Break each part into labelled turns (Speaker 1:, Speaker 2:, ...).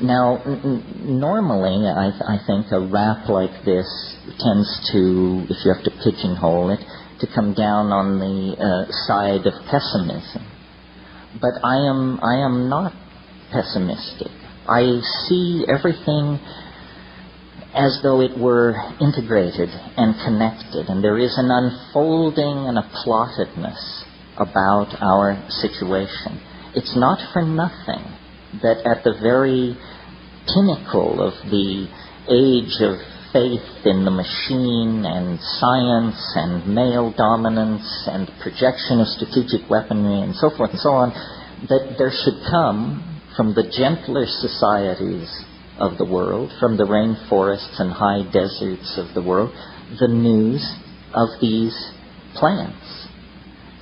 Speaker 1: Now, normally, I think a rap like this tends to, if you have to pigeonhole it, to come down on the side of pessimism. But I am not pessimistic. I see everything as though it were integrated and connected, and there is an unfolding and a plottedness about our situation. It's not for nothing that at the very pinnacle of the age of faith in the machine and science and male dominance and projection of strategic weaponry and so forth and so on, that there should come from the gentler societies of the world, from the rainforests and high deserts of the world, the news of these plants.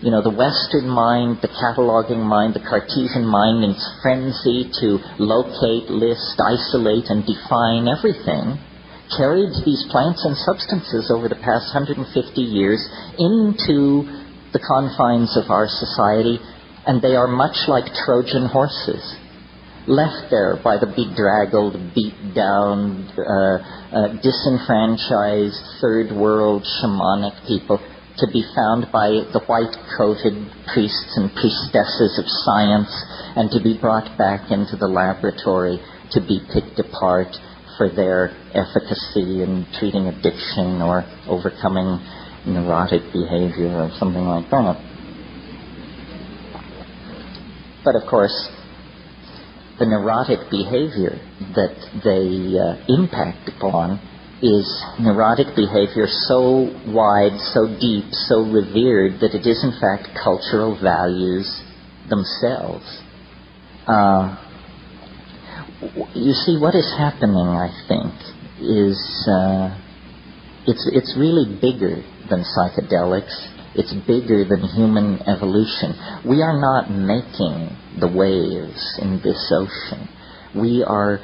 Speaker 1: You know, the Western mind, the cataloging mind, the Cartesian mind, in its frenzy to locate, list, isolate, and define everything, carried these plants and substances over the past 150 years into the confines of our society, and they are much like Trojan horses, left there by the bedraggled, beat-down, disenfranchised, third-world shamanic people, to be found by the white-coated priests and priestesses of science, and to be brought back into the laboratory to be picked apart for their efficacy in treating addiction or overcoming neurotic behavior or something like that. But of course, the neurotic behavior that they impact upon is neurotic behavior so wide, so deep, so revered that it is in fact cultural values themselves. You see, what is happening, I think, is it's really bigger than psychedelics. It's bigger than human evolution. We are not making the waves in this ocean. We are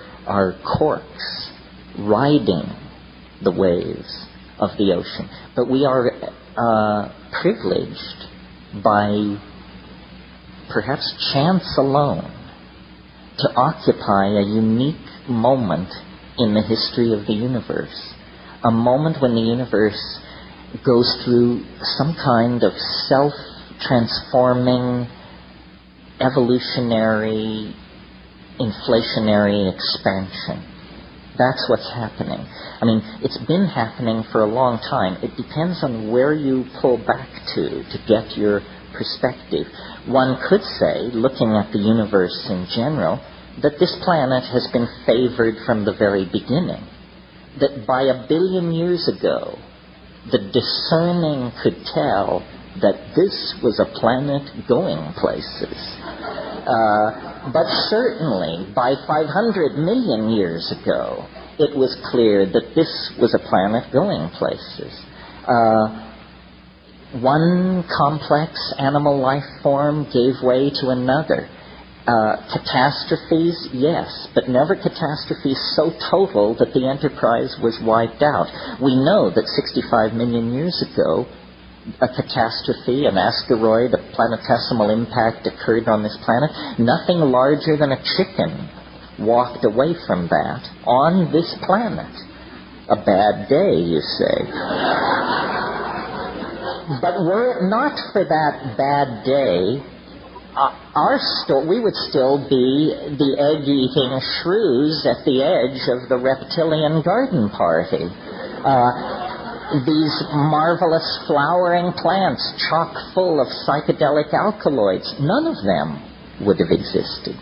Speaker 1: corks riding the waves of the ocean. But we are privileged by perhaps chance alone to occupy a unique moment in the history of the universe. A moment when the universe goes through some kind of self-transforming, evolutionary, inflationary expansion. That's what's happening. I mean, it's been happening for a long time. It depends on where you pull back to get your perspective. One could say, looking at the universe in general, that this planet has been favored from the very beginning. That by 1 billion years ago, the discerning could tell that this was a planet going places. But certainly, by 500 million years ago, it was clear that this was a planet going places. One complex animal life form gave way to another. Catastrophes, yes, but never catastrophes so total that the enterprise was wiped out. We know that 65 million years ago, a catastrophe, an asteroid, a planetesimal impact occurred on this planet. Nothing larger than a chicken walked away from that on this planet. A bad day, you say. But were it not for that bad day, we would still be the egg-eating shrews at the edge of the reptilian garden party. These marvelous flowering plants chock full of psychedelic alkaloids, none of them would have existed.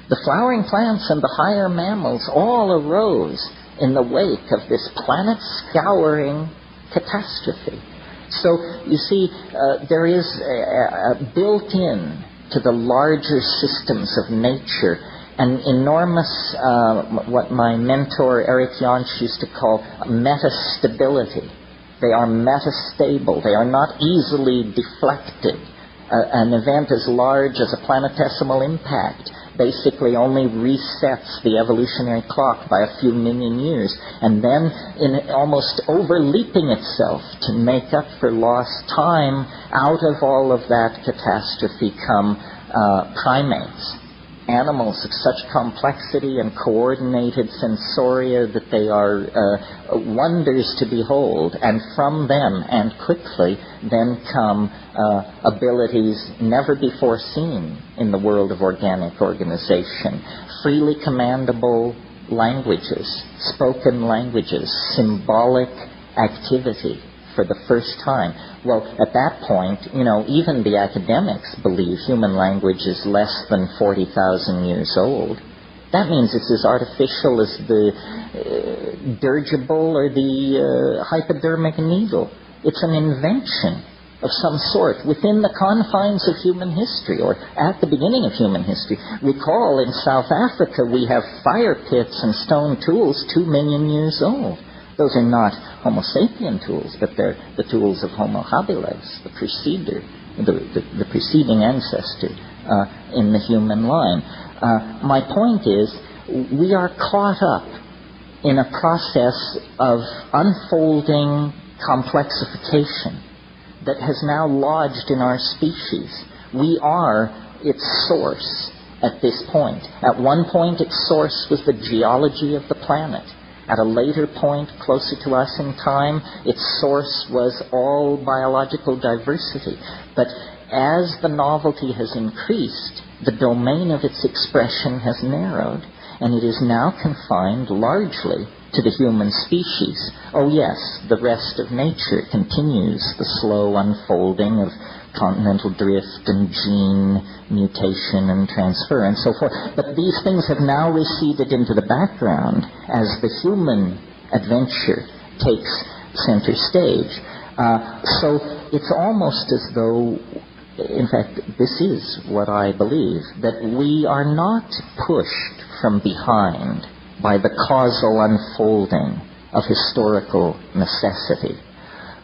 Speaker 1: The flowering plants and the higher mammals all arose in the wake of this planet-scouring catastrophe. So, you see, there is built-in to the larger systems of nature an enormous, what my mentor Eric Jansch used to call metastability. They are metastable. They are not easily deflected. An event as large as a planetesimal impact basically only resets the evolutionary clock by a few million years, and then in almost overleaping itself to make up for lost time, out of all of that catastrophe come primates. animals of such complexity and coordinated sensoria that they are wonders to behold, and from them, and quickly, then come abilities never before seen in the world of organic organization. Freely commandable languages, spoken languages, symbolic activity for the first time. Well, at that point, even the academics believe human language is less than 40,000 years old. That means it's as artificial as the dirigible or the hypodermic needle. It's an invention of some sort within the confines of human history, or at the beginning of human history. Recall, in South Africa, we have fire pits and stone tools 2 million years old. Those are not Homo sapien tools, but they're the tools of Homo habilis, the preceding ancestor in the human line. My point is, we are caught up in a process of unfolding complexification that has now lodged in our species. We are its source at this point. At one point, its source was the geology of the planet. At a later point, closer to us in time, its source was all biological diversity. But as the novelty has increased, the domain of its expression has narrowed, and it is now confined largely to the human species. Oh yes, the rest of nature continues the slow unfolding of continental drift and gene mutation and transfer and so forth. But these things have now receded into the background as the human adventure takes center stage. So it's almost as though, in fact, this is what I believe, that we are not pushed from behind by the causal unfolding of historical necessity,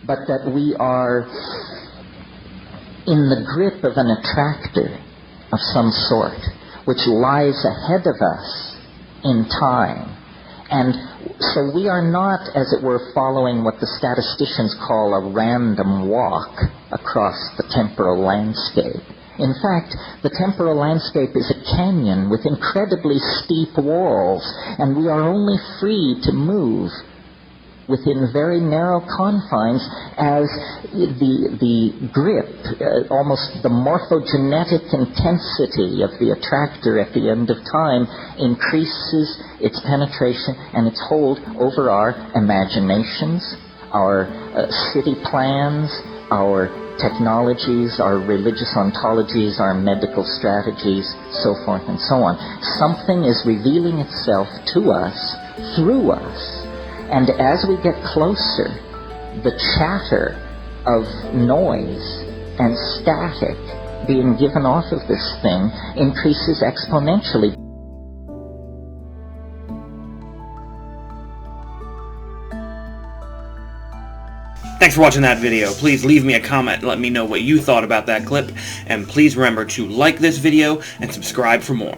Speaker 1: but that we are in the grip of an attractor of some sort, which lies ahead of us in time. And so we are not, as it were, following what the statisticians call a random walk across the temporal landscape. In fact, the temporal landscape is a canyon with incredibly steep walls, and we are only free to move within very narrow confines as the grip, almost the morphogenetic intensity of the attractor at the end of time increases its penetration and its hold over our imaginations, our city plans, our technologies, our religious ontologies, our medical strategies, so forth and so on. Something is revealing itself to us, through us, and as we get closer, the chatter of noise and static being given off of this thing increases exponentially.
Speaker 2: Thanks for watching that video. Please leave me a comment and let me know what you thought about that clip. And please remember to like this video and subscribe for more.